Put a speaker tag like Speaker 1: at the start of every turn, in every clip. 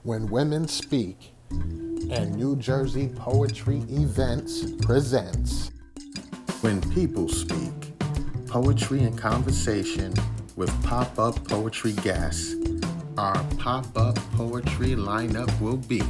Speaker 1: When Women Speak and New Jersey Poetry Events presents When People Speak, Poetry and Conversation with pop-up poetry guests. Our pop-up poetry lineup will be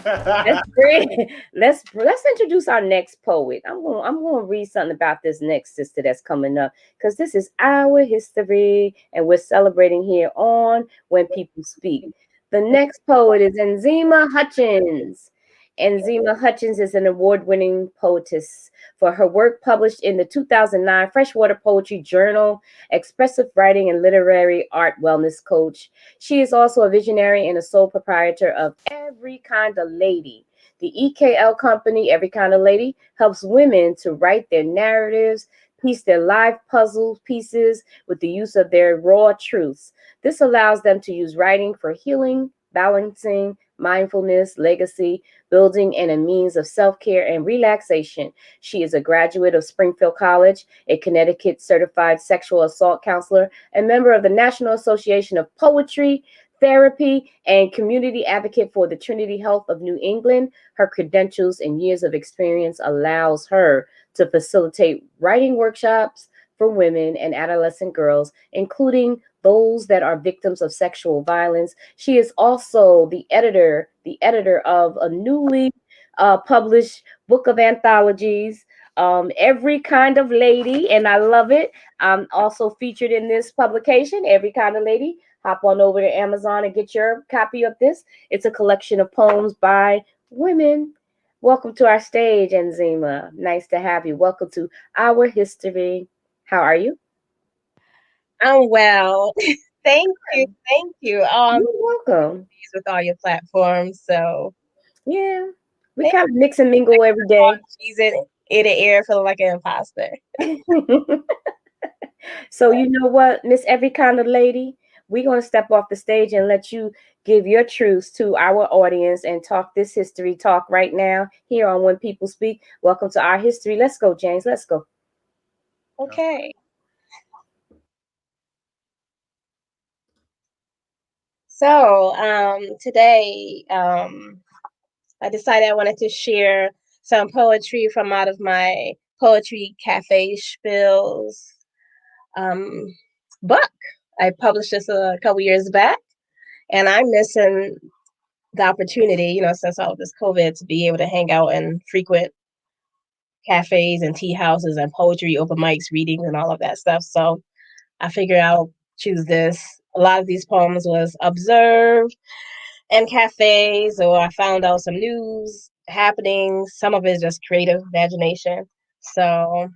Speaker 2: That's great. Let's introduce our next poet. I'm gonna read something about this next sister that's coming up because this is our history and we're celebrating here on When People Speak. The next poet is Nzima Hutchings. Nzima Hutchings is an award-winning poetess for her work published in the 2009 Freshwater Poetry Journal, expressive writing and literary art wellness coach. She is also a visionary and a sole proprietor of Every Kind of Lady. The EKL company, Every Kind of Lady, helps women to write their narratives, piece their life puzzle pieces with the use of their raw truths. This allows them to use writing for healing, balancing, mindfulness, legacy, building, and a means of self care and relaxation. She is a graduate of Springfield College, a Connecticut certified sexual assault counselor, and member of the National Association of Poetry, Therapy, and community advocate for the Trinity Health of New England. Her credentials and years of experience allows her to facilitate writing workshops for women and adolescent girls, including those that are victims of sexual violence. She is also the editor of a newly published book of anthologies, Every Kind of Lady, and I love it. Also featured in this publication, Every Kind of Lady. Hop on over to Amazon and get your copy of this. It's a collection of poems by women. Welcome to our stage, Enzima. Nice to have you. Welcome to our history. How are you?
Speaker 3: I'm well. Thank you. Thank you.
Speaker 2: You're welcome.
Speaker 3: With all your platforms. So
Speaker 2: Yeah, we
Speaker 3: thank
Speaker 2: kind of mix and mingle every day.
Speaker 3: she's in the air feeling like an imposter.
Speaker 2: So you know what, Miss Every Kind of Lady, we're gonna step off the stage and let you give your truths to our audience and talk this history talk right now here on When People Speak. Welcome to our history. Let's go, James. Let's go.
Speaker 3: Okay. So today I decided I wanted to share some poetry from out of my poetry cafe spills um, book. I published this a couple years back, and I'm missing the opportunity, since all of this COVID, to be able to hang out and frequent cafes and tea houses and poetry open mics, readings, and all of that stuff. So I figured I'll choose this. A lot of these poems was observed in cafes, or I found out some news happenings. Some of it is just creative imagination. So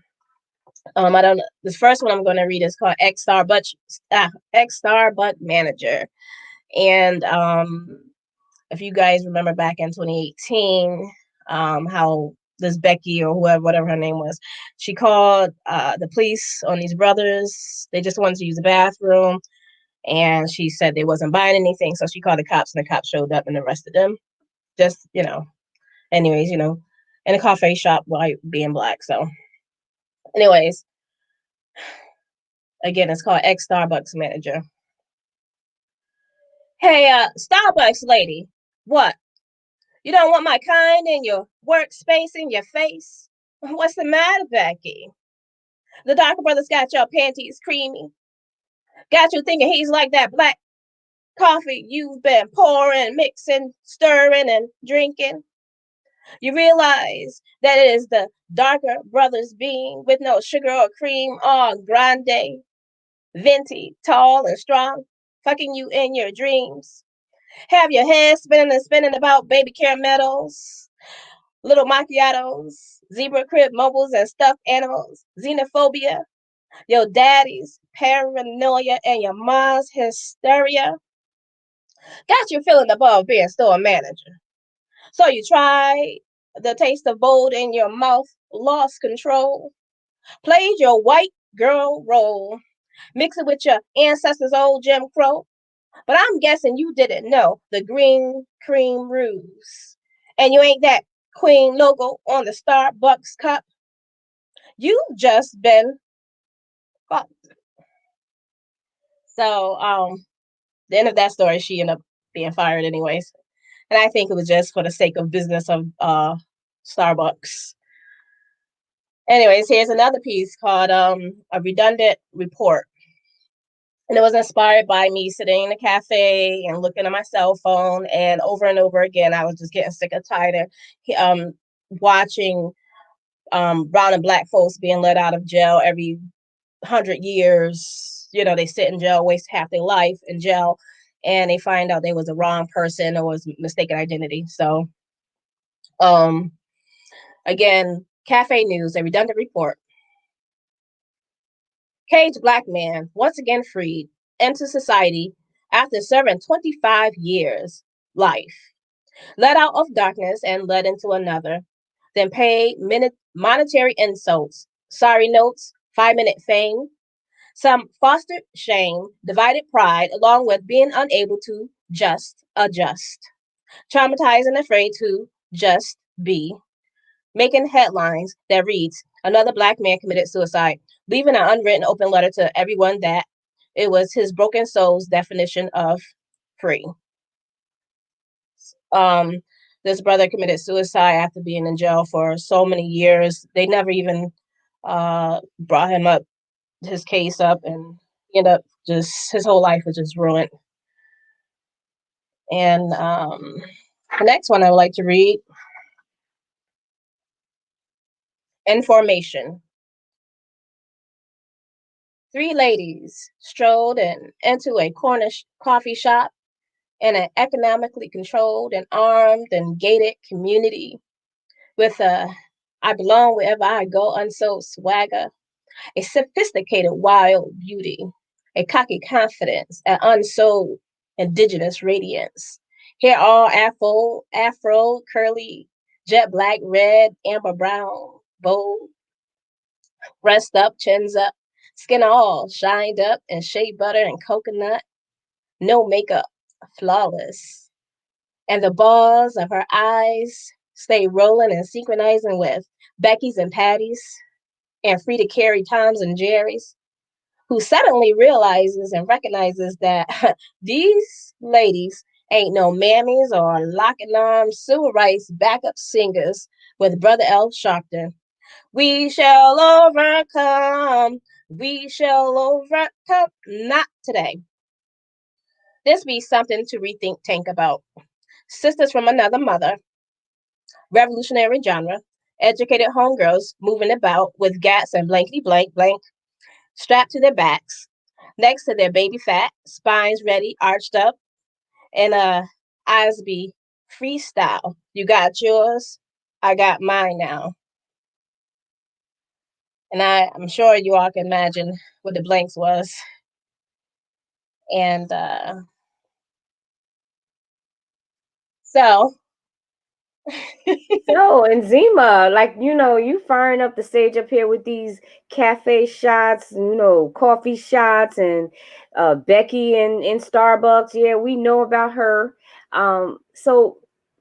Speaker 3: I don't know. This first one I'm going to read is called X Star Butt Manager, and if you guys remember back in 2018, how this Becky or whoever, whatever her name was, she called the police on these brothers. They just wanted to use the bathroom, and she said they wasn't buying anything, so she called the cops, and the cops showed up and arrested them. Just anyways, in a coffee shop while being black. So, anyways, again, it's called Ex Starbucks Manager. Hey, Starbucks lady, what? You don't want my kind in your workspace in your face? What's the matter, Becky? The Darker Brothers got your panties creamy. Got you thinking he's like that black coffee you've been pouring, mixing, stirring, and drinking. You realize that it is the Darker Brothers bean with no sugar or cream, all grande, venti, tall and strong, fucking you in your dreams. Have your head spinning and spinning about baby caramellos, little macchiatos, zebra crib mobiles and stuffed animals, xenophobia, your daddy's paranoia and your mom's hysteria. Got you feeling above being store manager. So you tried the taste of bold in your mouth, lost control, played your white girl role, mix it with your ancestors' old Jim Crow. But I'm guessing you didn't know the green cream ruse. And you ain't that queen logo on the Starbucks cup. You've just been fucked. So the end of that story, she ended up being fired anyways. And I think it was just for the sake of business of Starbucks. Anyways, here's another piece called A Redundant Report. And it was inspired by me sitting in a cafe and looking at my cell phone. And over again, I was just getting sick and tired of watching brown and black folks being let out of jail every 100 years. You know, they sit in jail, waste half their life in jail, and they find out they was the wrong person or was mistaken identity. So, again, cafe news, a redundant report. Caged black man once again freed into society after serving 25 years life. Let out of darkness and led into another. Then paid monetary insults, sorry notes, 5-minute fame. Some fostered shame, divided pride, along with being unable to just adjust. Traumatized and afraid to just be. Making headlines that reads, another black man committed suicide, leaving an unwritten open letter to everyone that it was his broken soul's definition of free. This brother committed suicide after being in jail for so many years. They never even brought him up, his case up, and he ended up just, his whole life was just ruined. And the next one I would like to read, Information. 3 ladies strolled into a corner coffee shop in an economically controlled and armed and gated community with a I belong wherever I go unsold swagger, a sophisticated wild beauty, a cocky confidence, an unsold indigenous radiance. Hair all afro, curly, jet black, red, amber brown, bold, breast up, chins up, skin all shined up and shea butter and coconut, no makeup, flawless. And the balls of her eyes stay rolling and synchronizing with Becky's and Patty's and free to carry Toms and Jerry's, who suddenly realizes and recognizes that these ladies ain't no mammies or locking arms civil rights backup singers with Brother L. Sharpton. We shall overcome. We shall overcome. Not today. This be something to rethink, think about. Sisters from another mother, revolutionary genre, educated homegirls moving about with gats and blankety blank blank strapped to their backs, next to their baby fat, spines ready, arched up, and eyes be freestyle. You got yours, I got mine now. And I'm sure you all can imagine what the blanks was. And so
Speaker 2: So, Nzima, like, you firing up the stage up here with these cafe shots, coffee shots, and Becky in Starbucks. Yeah, we know about her. So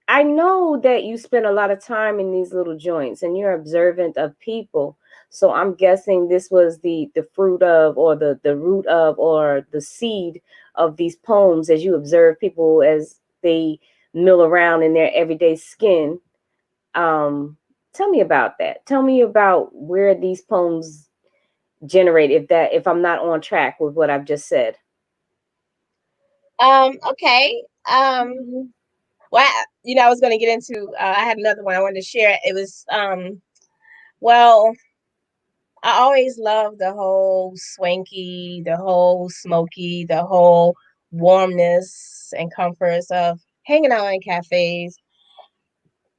Speaker 2: I know that you spend a lot of time in these little joints and you're observant of people. So I'm guessing this was the fruit of, or the root of, or the seed of these poems as you observe people as they mill around in their everyday skin. um Tell me about that. Tell me about where these poems generate, if I'm not on track with what I've just said.
Speaker 3: okay. Well, I was going to get into, I had another one I wanted to share. It was, well, I always loved the whole swanky, the whole smoky, the whole warmness and comforts of hanging out in cafes.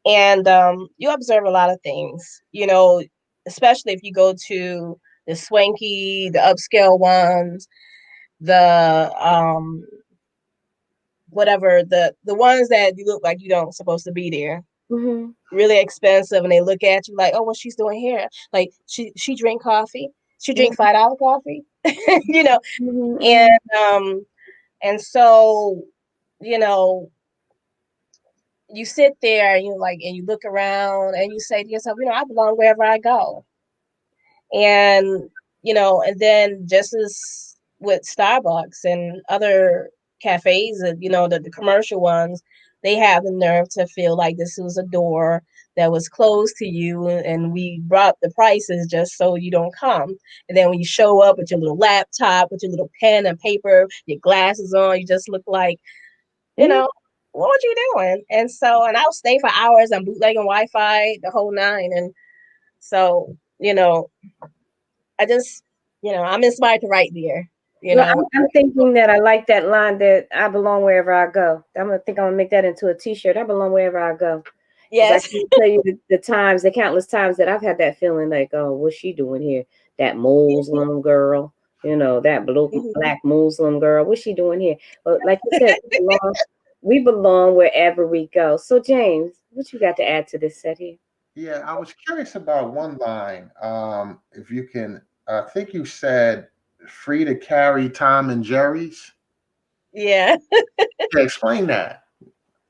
Speaker 3: And you observe a lot of things, especially if you go to the swanky, the upscale ones, the whatever, the ones that you look like you don't supposed to be there.
Speaker 2: Mm-hmm.
Speaker 3: Really expensive, and they look at you like, oh, what she's doing here? Like she drink coffee, she drink $5 coffee,
Speaker 2: Mm-hmm.
Speaker 3: and so you sit there and you look around and you say to yourself, I belong wherever I go. And and then just as with Starbucks and other cafes, the commercial ones, they have the nerve to feel like this was a door that was closed to you, and we brought the prices just so you don't come. And then when you show up with your little laptop, with your little pen and paper, your glasses on, you just look like, what were you doing? And I'll stay for hours. I'm bootlegging Wi-Fi, the whole nine. And so, I just, I'm inspired to write there.
Speaker 2: I'm thinking that I like that line that I belong wherever I go. I'm gonna make that into a T-shirt. I belong wherever I go. Yes. I can tell you the countless times that I've had that feeling like, oh, what's she doing here? That Muslim girl, that black Muslim girl. What's she doing here? But like you said, we belong wherever we go. So James, what you got to add to this set here?
Speaker 1: Yeah, I was curious about one line. If you can, I think you said free to carry Tom and Jerry's.
Speaker 3: Yeah.
Speaker 1: Yeah, explain that.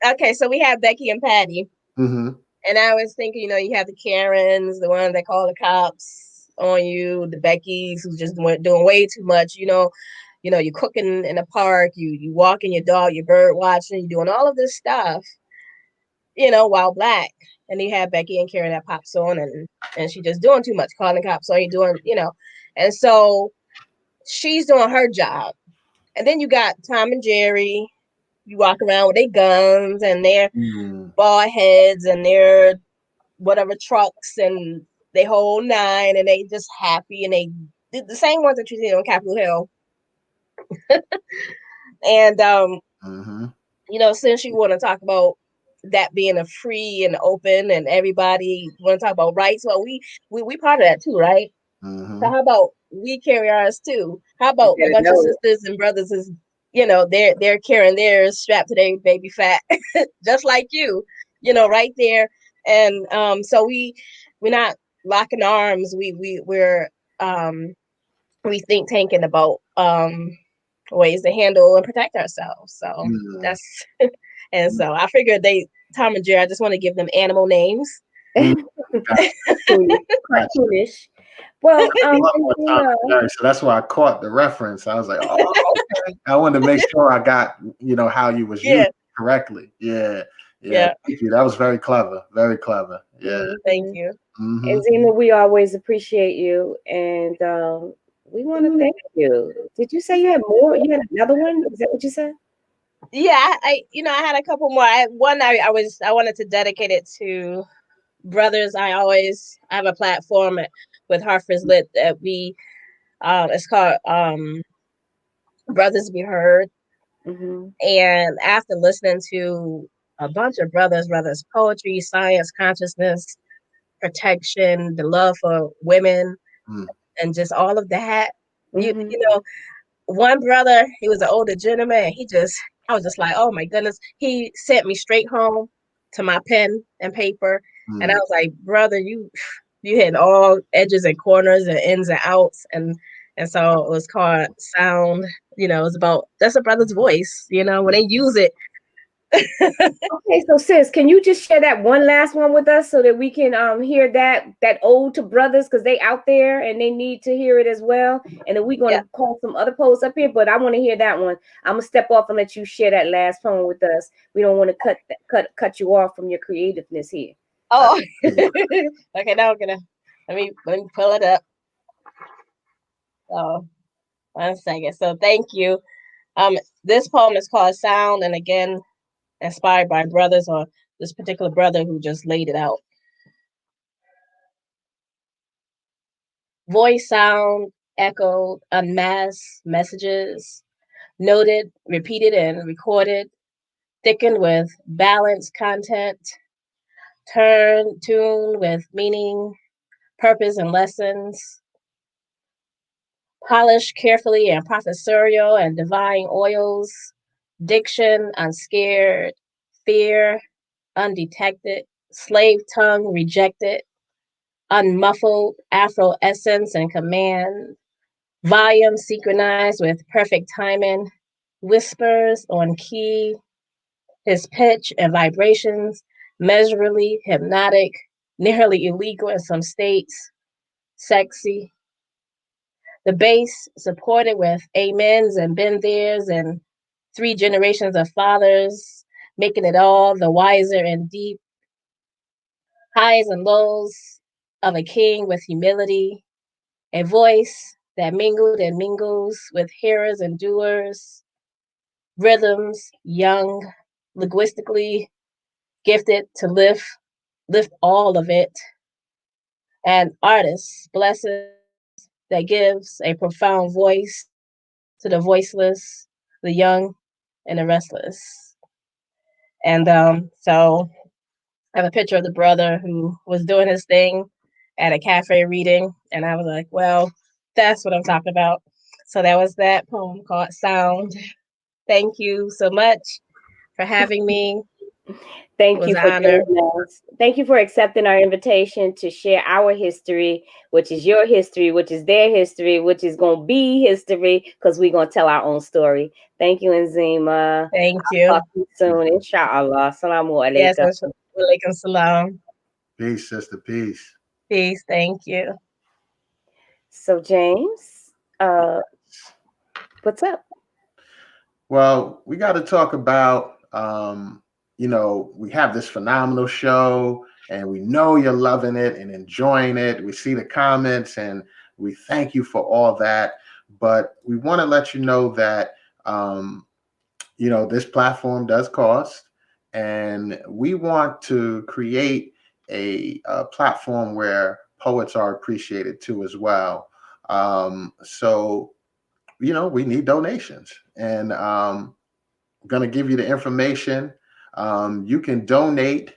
Speaker 3: Okay, so we have Becky and Patty.
Speaker 1: Mm-hmm.
Speaker 3: And I was thinking, you have the Karens, the ones that call the cops on you, the Beckys who's just doing way too much. You're cooking in the park, you walking your dog, you're bird watching, you're doing all of this stuff, while black. And you have Becky and Karen that pops on and she just doing too much, calling cops on you, and so she's doing her job. And then you got Tom and Jerry. You walk around with their guns and their ball heads and their whatever trucks and they whole nine, and they just happy, and they did the same ones that you see on Capitol Hill. And since you want to talk about that being a free and open and everybody want to talk about rights, well, we part of that too, right? So how about we carry ours too? How about a bunch of sisters and brothers is they're carrying theirs strapped to their baby fat just like you, right there. And so we're not locking arms. We're we think tanking about ways to handle and protect ourselves. So that's and so I figured Tom and Jerry, I just want to give them animal names.
Speaker 2: Cartoonish. Well,
Speaker 1: so that's why I caught the reference. I was like, oh, okay. I wanted to make sure I got, how you was used correctly. Yeah. Thank you. That was very clever. Very clever. Yeah.
Speaker 3: Thank you.
Speaker 2: And Nzima, we always appreciate you, and we want to thank you. Did you say you had more? You had another one? Is that what you said?
Speaker 3: Yeah, I had a couple more. I wanted to dedicate it to brothers. I have a platform with Hartford's Lit that it's called Brothers Be Heard. And after listening to a bunch of brothers poetry, science, consciousness, protection, the love for women, and just all of that, one brother, he was an older gentleman. I was just like, oh my goodness. He sent me straight home to my pen and paper. And I was like, brother, you hit all edges and corners and ins and outs. And so it was called Sound. It was about, that's a brother's voice, when they use it.
Speaker 2: Okay, so sis, can you just share that one last one with us so that we can hear that ode to brothers, because they out there and they need to hear it as well. And then we're gonna call some other poets up here, but I want to hear that one. I'm gonna step off and let you share that last poem with us. We don't want to cut you off from your creativeness here.
Speaker 3: Oh, okay. Now I'm gonna let me pull it up. So 1 second. So thank you. This poem is called Sound, and again, inspired by brothers, or this particular brother who just laid it out. Voice sound echoed, unmasked messages, noted, repeated, and recorded, thickened with balanced content, tuned with meaning, purpose, and lessons, polished carefully and professorial and divine oils, diction unscared, fear undetected, slave tongue rejected, unmuffled Afro essence and command, volume synchronized with perfect timing, whispers on key, his pitch and vibrations measurably hypnotic, nearly illegal in some states, sexy. The base supported with amens and been there's and 3 generations of fathers, making it all the wiser and deep highs and lows of a king with humility, a voice that mingled and mingles with hearers and doers, rhythms young, linguistically gifted to lift all of it, and artists, blessed that gives a profound voice to the voiceless, the young, and the restless. And so I have a picture of the brother who was doing his thing at a cafe reading, and I was like, well, that's what I'm talking about. So that was that poem called Sound. Thank you so much for having me.
Speaker 2: Thank
Speaker 3: It was
Speaker 2: you
Speaker 3: an
Speaker 2: for
Speaker 3: honor.
Speaker 2: joining us. Thank you for accepting our invitation to share our history, which is your history, which is their history, which is going to be history because we're going to tell our own story. Thank you, Nzima.
Speaker 3: Thank
Speaker 2: I'll
Speaker 3: you.
Speaker 2: talk to you soon, inshallah. Assalamu
Speaker 3: Yes,
Speaker 2: alaikum.
Speaker 3: alaikum salam.
Speaker 1: Peace, sister. Peace.
Speaker 3: Peace. Thank you.
Speaker 2: So, James, what's up?
Speaker 1: Well, we got to talk about, we have this phenomenal show and we know you're loving it and enjoying it. We see the comments and we thank you for all that. But we want to let you know that, this platform does cost. And we want to create a platform where poets are appreciated too as well. So we need donations, and I'm going to give you the information. You can donate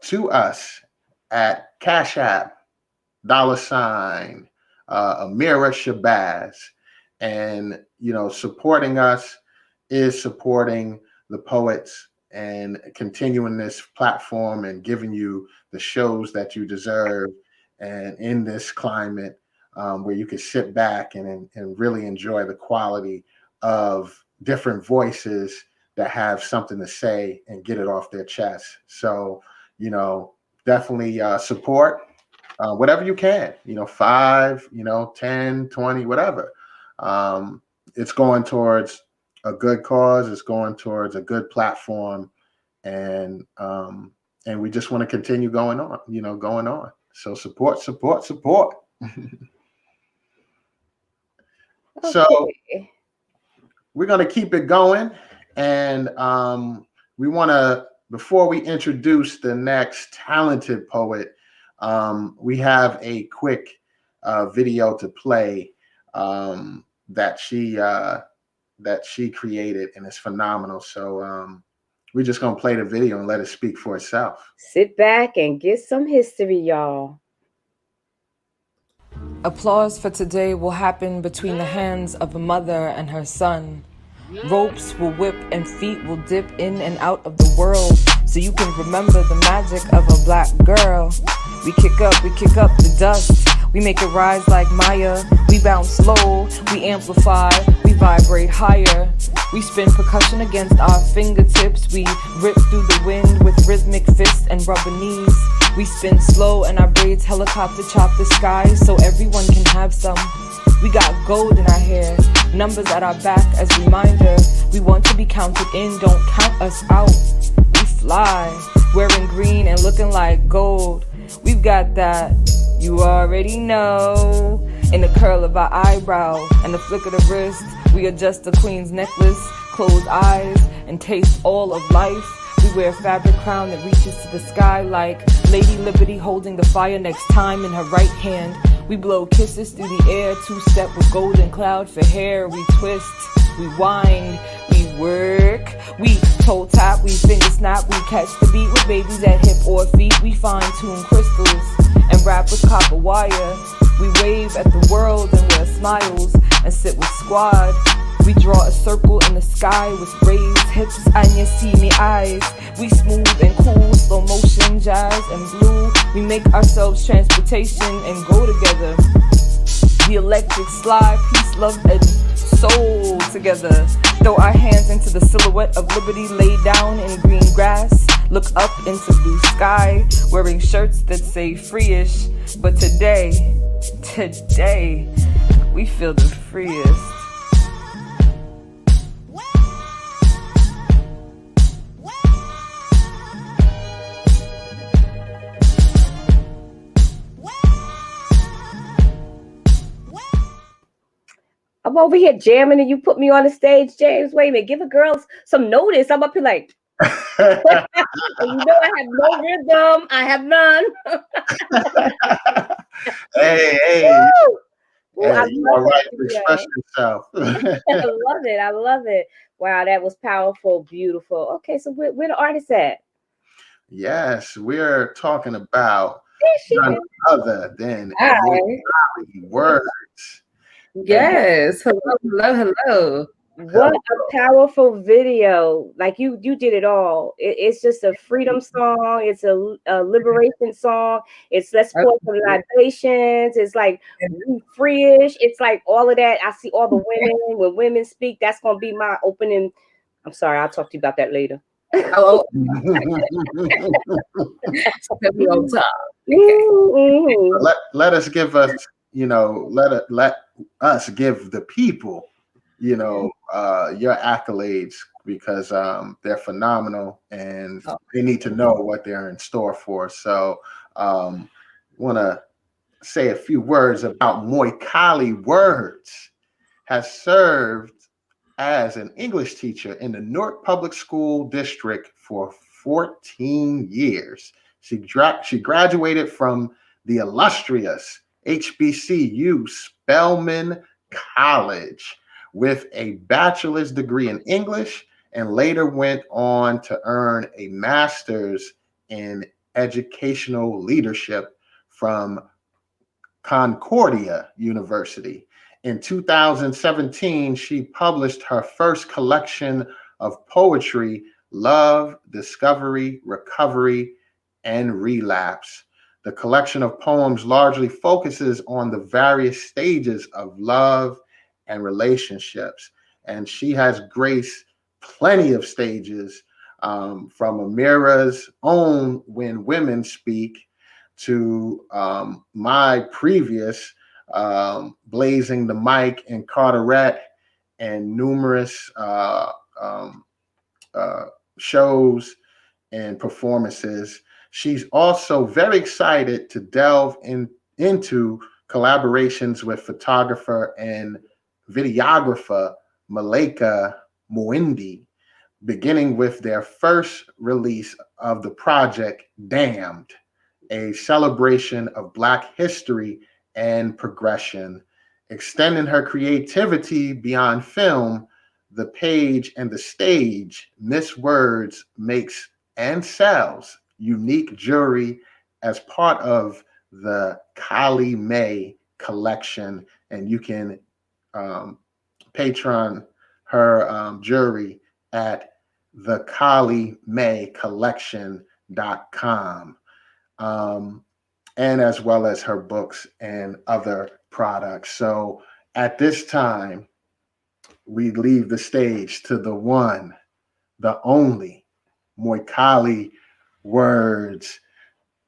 Speaker 1: to us at Cash App, $, Amira Shabazz. And, supporting us is supporting the poets and continuing this platform and giving you the shows that you deserve. And in this climate, where you can sit back and really enjoy the quality of different voices that have something to say and get it off their chest. So, definitely support whatever you can, 5, 10, 20, whatever. It's going towards a good cause. It's going towards a good platform. And we just want to continue going on. So support.
Speaker 2: Okay.
Speaker 1: So we're going to keep it going. And we want to, before we introduce the next talented poet, we have a quick video to play that she created, and it's phenomenal. So we're just going to play the video and let it speak for itself.
Speaker 2: Sit back and get some history, y'all.
Speaker 4: Applause for today will happen between the hands of a mother and her son. Ropes will whip and feet will dip in and out of the world, so you can remember the magic of a black girl. We kick up the dust. We make it rise like Maya. We bounce low, we amplify, we vibrate higher. We spin percussion against our fingertips. We rip through the wind with rhythmic fists and rubber knees. We spin slow and our braids helicopter chop the sky so everyone can have some. We got gold in our hair, numbers at our back as reminder. We want to be counted in, don't count us out. We fly, wearing green and looking like gold. We've got that, you already know. In the curl of our eyebrow and the flick of the wrist, we adjust the queen's necklace, close eyes, and taste all of life. We wear a fabric crown that reaches to the sky like Lady Liberty holding the fire next time in her right hand. We blow kisses through the air, two-step with golden cloud for hair. We twist, we wind, we work, we toe tap, we finger snap, we catch the beat with babies at hip or feet. We fine-tune crystals and wrap with copper wire. We wave at the world and wear smiles and sit with squad. We draw a circle in the sky with raised hips and you see me eyes. We smooth and cool, slow motion, jazz and blue. We make ourselves transportation and go together. The electric slide, peace, love and soul together. Throw our hands into the silhouette of liberty, lay down in green grass. Look up into blue sky, wearing shirts that say free-ish. But today, we feel the freest.
Speaker 2: I'm over here jamming and you put me on the stage, James. Wait a minute, give a girl some notice. I'm up here like, and you know I have no rhythm. I have none.
Speaker 1: Hey,
Speaker 2: Ooh, I
Speaker 1: you
Speaker 2: love
Speaker 1: are right
Speaker 2: that
Speaker 1: to express yourself.
Speaker 2: I love it. I love it. Wow, that was powerful, beautiful. Okay, so where the artist at?
Speaker 1: Yes, we're talking about
Speaker 2: There she
Speaker 1: none
Speaker 2: is.
Speaker 1: other than
Speaker 4: Hi.
Speaker 1: Mwikali words.
Speaker 4: Yes. Hello, hello.
Speaker 2: What a powerful video. Like you did it all. It's just a freedom song. It's a liberation song. It's let's pour some libations. It's like free-ish. It's like all of that. I see all the women. When women speak, that's going to be my opening. I'm sorry. I'll talk to you about that later.
Speaker 4: Oh,
Speaker 1: Let us give us, let us give the people, your accolades, because they're phenomenal and they need to know what they're in store for. So want to say a few words about Mwikali words. Has served as an English teacher in the Newark Public School District for 14 years. She graduated from the illustrious HBCU Spelman College with a bachelor's degree in English, and later went on to earn a master's in educational leadership from Concordia University. In 2017, she published her first collection of poetry, Love, Discovery, Recovery, and Relapse. The collection of poems largely focuses on the various stages of love and relationships. And she has graced plenty of stages, from Amira's own When Women Speak to my previous Blazing the Mic and Carteret, and numerous shows and performances. She's also very excited to delve into collaborations with photographer and videographer Malika Mwindi, beginning with their first release of the project Damned, a celebration of Black history and progression. Extending her creativity beyond film, the page, and the stage, Miss Words makes and sells unique jewelry as part of the Kali May collection. And you can patron her jewelry at thekalimaycollection.com. And as well as her books and other products. So at this time, we leave the stage to the one, the only, Mwikali words.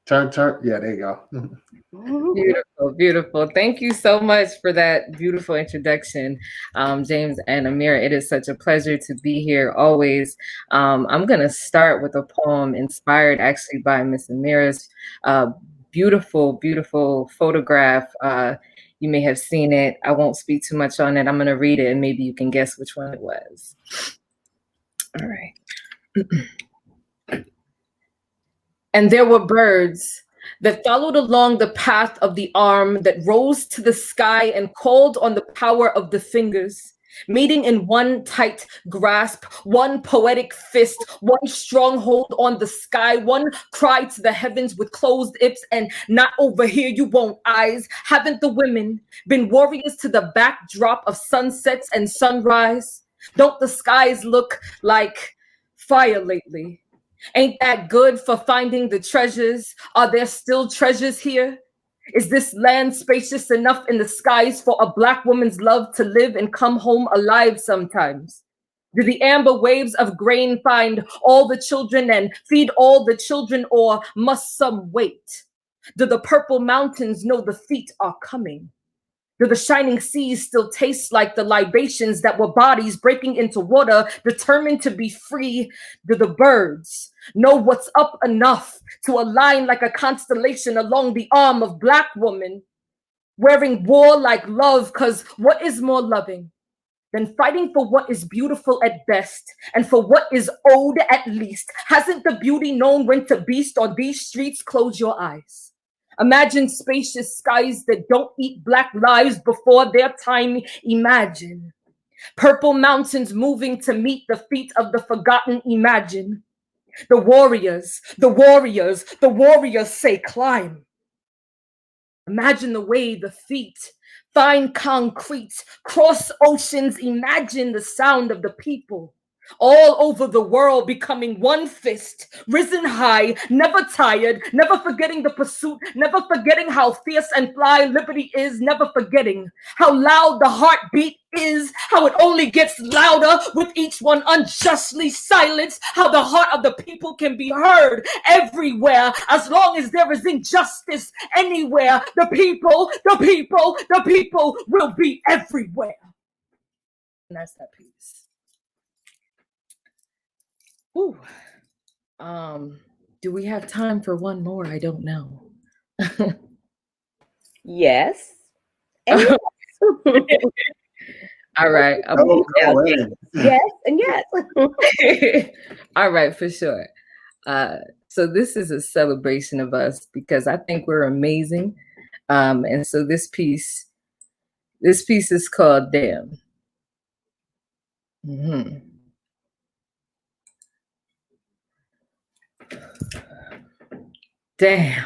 Speaker 1: Turn. Yeah, there you go.
Speaker 4: Beautiful, beautiful. Thank you so much for that beautiful introduction, James and Amira. It is such a pleasure to be here always. I'm going to start with a poem inspired actually by Miss Amira's beautiful, beautiful photograph. You may have seen it. I won't speak too much on it. I'm going to read it and maybe you can guess which one it was. All right. And there were birds that followed along the path of the arm that rose to the sky and called on the power of the fingers, meeting in one tight grasp, one poetic fist, one stronghold on the sky, one cry to the heavens with closed lips, and not over here you won't eyes. Haven't the women been warriors to the backdrop of sunsets and sunrise? Don't the skies look like fire lately? Ain't that good for finding the treasures? Are there still treasures here? Is this land spacious enough in the skies for a Black woman's love to live and come home alive sometimes? Do the amber waves of grain find all the children and feed all the children, or must some wait? Do the purple mountains know the feet are coming? Do the shining seas still taste like the libations that were bodies breaking into water, determined to be free? Do the birds know what's up enough to align like a constellation along the arm of Black woman, wearing war like love? Because what is more loving than fighting for what is beautiful at best and for what is owed at least? Hasn't the beauty known when to beast on these streets? Close your eyes. Imagine spacious skies that don't eat Black lives before their time. Imagine purple mountains moving to meet the feet of the forgotten. Imagine the warriors say climb. Imagine the way the feet find concrete, cross oceans. Imagine the sound of the people all over the world becoming one fist, risen high, never tired, never forgetting the pursuit, never forgetting how fierce and fly liberty is, never forgetting how loud the heartbeat is, how it only gets louder with each one unjustly silenced, how the heart of the people can be heard everywhere as long as there is injustice anywhere. The people will be everywhere. And that's that piece. Ooh. Do we have time for one more? I don't know.
Speaker 2: Yes.
Speaker 4: All right.
Speaker 2: Yes, and yes.
Speaker 4: All right, for sure. So this is a celebration of us because I think we're amazing. And so this piece is called Damn. Mm-hmm. Damn.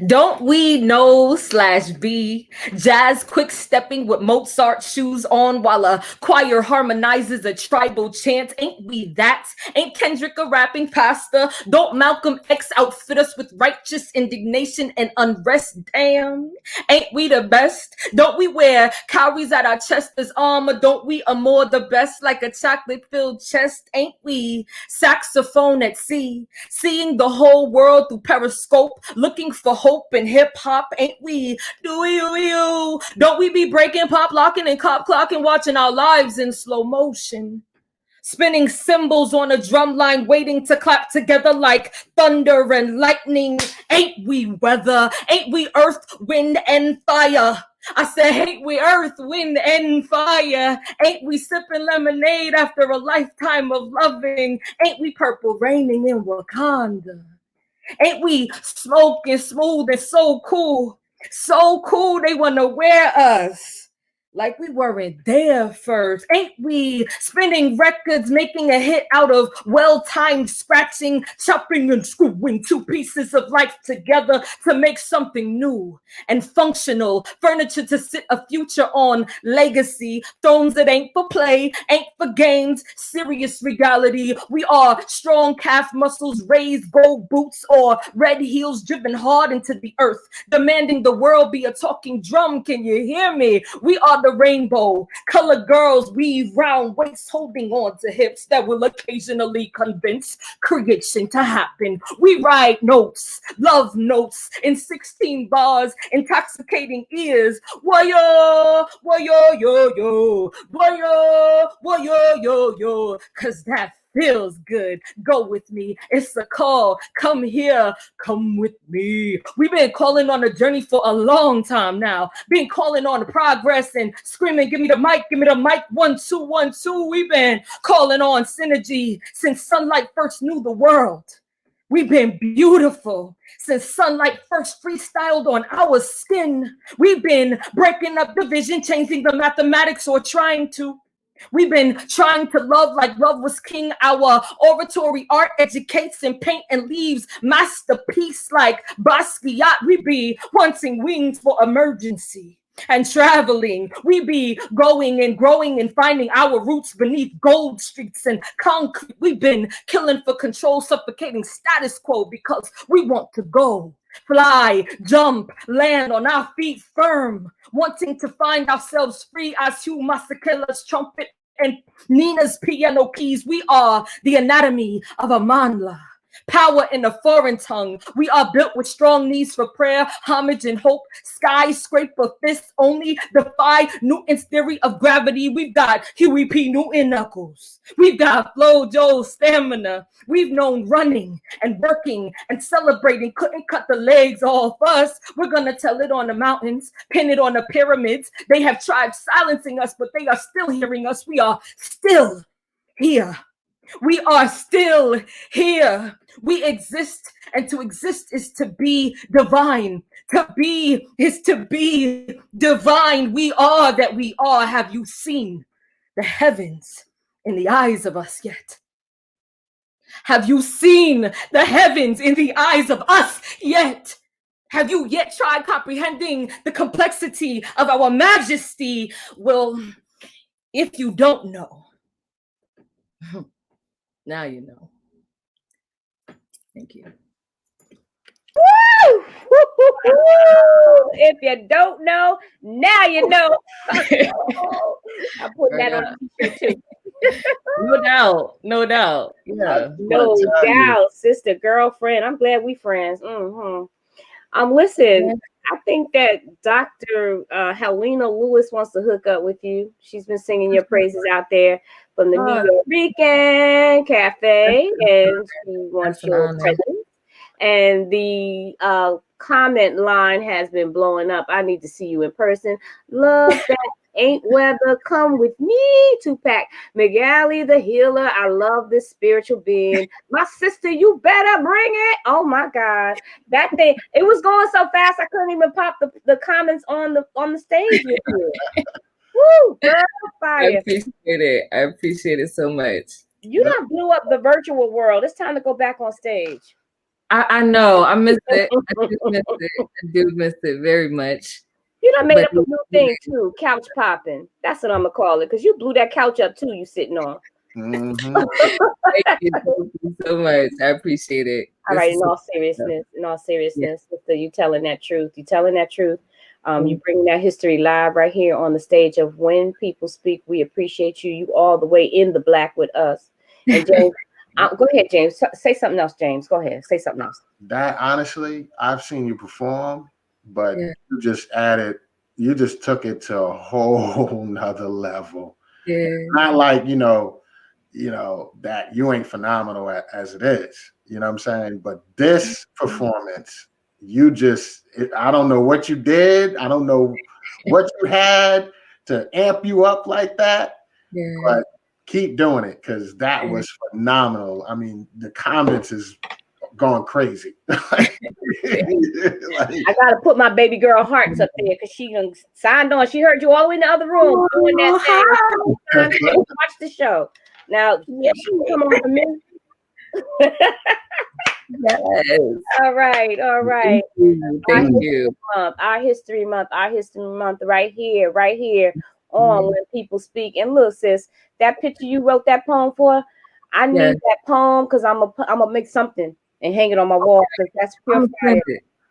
Speaker 4: Don't we know /be jazz quick stepping with Mozart shoes on while a choir harmonizes a tribal chant? Ain't we that? Ain't Kendrick a rapping pastor? Don't Malcolm X outfit us with righteous indignation and unrest? Damn, ain't we the best? Don't we wear cowries at our chest as armor? Don't we amore the best like a chocolate-filled chest? Ain't we saxophone at sea, seeing the whole world through periscope, looking for hope in hip-hop? Ain't we? Don't we be breaking, pop locking, and cop clocking, watching our lives in slow motion, spinning cymbals on a drum line, waiting to clap together like thunder and lightning? Ain't we weather? Ain't we earth, wind, and fire? I said, ain't we earth, wind, and fire? Ain't we sipping lemonade after a lifetime of loving? Ain't we purple raining in Wakanda? Ain't we smoking smooth and so cool they want to wear us like we weren't there first? Ain't we spinning records, making a hit out of well-timed scratching, chopping and screwing two pieces of life together to make something new and functional, furniture to sit a future on, legacy, thrones that ain't for play, ain't for games, serious reality? We are strong calf muscles, raised gold boots, or red heels driven hard into the earth, demanding the world be a talking drum. Can you hear me? We are the rainbow, colored girls weave round waists, holding on to hips that will occasionally convince creation to happen. We write notes, love notes, in 16 bars, intoxicating ears. Why-yo, yo, why-yo, yo, cause that feels good. Go with me. It's a call. Come here. Come with me. We've been calling on a journey for a long time now. Been calling on progress and screaming, give me the mic, 1, 2, 1, 2. We've been calling on synergy since sunlight first knew the world. We've been beautiful since sunlight first freestyled on our skin. We've been breaking up division, changing the mathematics, or trying to. We've been trying to love like love was king. Our oratory art educates and paint and leaves masterpiece like Basquiat. We be wanting wings for emergency and traveling. We be going and growing and finding our roots beneath gold streets and concrete. We've been killing for control, suffocating status quo because we want to go. Fly, jump, land on our feet firm, wanting to find ourselves free as Hugh Masekela's trumpet and Nina's piano keys. We are the anatomy of a manla, Power in a foreign tongue. We are built with strong needs for prayer, homage, and hope. Skyscraper fists only defy Newton's theory of gravity. We've got Huey P. Newton knuckles. We've got Flo Jo stamina. We've known running and working and celebrating. Couldn't cut the legs off us. We're gonna tell it on the mountains, pin it on the pyramids. They have tried silencing us, but they are still hearing us. We are still here. We are still here. We exist, and to exist is to be divine. To be is to be divine. We are that we are. Have you seen the heavens in the eyes of us yet? Have you seen the heavens in the eyes of us yet? Have you yet tried comprehending the complexity of our majesty? Well, if you don't know, now you know. Thank you.
Speaker 2: Woo! If you don't know, now you know. I'm putting that on the t-shirt too.
Speaker 4: No doubt. Yeah.
Speaker 2: No doubt, sister, girlfriend. I'm glad we friends. Listen, I think that Dr. Helena Lewis wants to hook up with you. She's been singing your praises out there from the New York Rican Cafe, and she wants your presence. And the comment line has been blowing up. I need to see you in person. Love that ain't weather. Come with me, Tupac. Mwikali, the healer. I love this spiritual being. My sister, you better bring it. Oh my God. That thing, it was going so fast I couldn't even pop the comments on the stage with you. Woo, girl, fire.
Speaker 4: I appreciate it so much.
Speaker 2: You done blew up the virtual world. It's time to go back on stage.
Speaker 4: I know. I missed it. I do miss it very much.
Speaker 2: You done made up a new thing too, couch popping. That's what I'm gonna call it, because you blew that couch up too. You sitting on.
Speaker 4: Mm-hmm. Thank you so much. I appreciate it.
Speaker 2: All right. In all seriousness, sister, you telling that truth. You telling that truth. You bringing that history live right here on the stage of When People Speak. We appreciate you. You all the way in the black with us. And James, go ahead, James. Say something else, James. Go ahead. Say something else.
Speaker 1: That honestly, I've seen you perform, but you just took it to a whole nother level. Yeah. Not like, you know, that you ain't phenomenal as it is. You know what I'm saying? But this performance, I don't know what you did. I don't know what you had to amp you up like that. Yeah. But keep doing it, because that was phenomenal. I mean, the comments is going crazy. I
Speaker 2: gotta put my baby girl Hearts up there, because she signed on. She heard you all the way in the other room doing that thing. Watch the show. Now, she can come on for me. Yes. All right. Thank you. Our history month right here on When People Speak. And look, sis, that picture you wrote that poem for, I need that poem, because I'm gonna make something and hang it on my wall, because that's pure fire.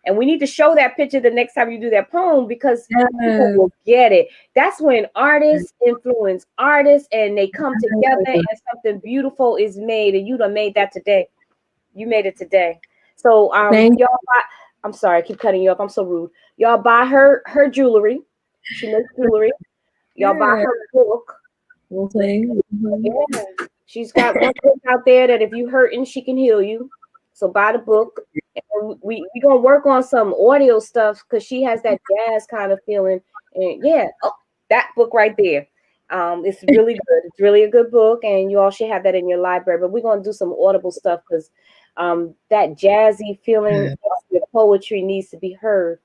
Speaker 2: And we need to show that picture the next time you do that poem, because people will get it. That's when artists influence artists, and they come together and something beautiful is made. And you done made that today. You made it today. So y'all I'm sorry, I keep cutting you off. I'm so rude. Y'all buy her jewelry. She makes jewelry. Y'all buy her book. Yeah. She's got one book out there that if you hurting, she can heal you. So buy the book. And we gonna work on some audio stuff, because she has that jazz kind of feeling. And that book right there. It's really good. It's really a good book, and you all should have that in your library. But we're gonna do some audible stuff, because that jazzy feeling of your poetry needs to be heard,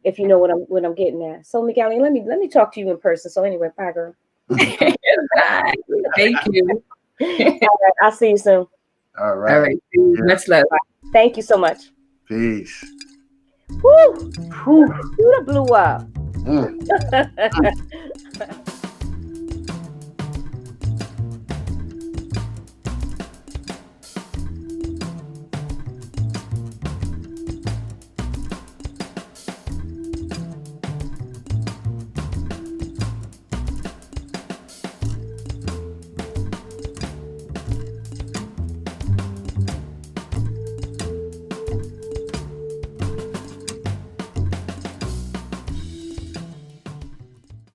Speaker 2: if you know what I'm getting at. So Mwikali, let me talk to you in person. So anyway, bye, girl.
Speaker 4: Bye. Thank you.
Speaker 2: All right, I'll see you soon.
Speaker 1: All right.
Speaker 4: Much love.
Speaker 2: Thank you so much.
Speaker 1: Peace.
Speaker 2: Woo! You done blew up.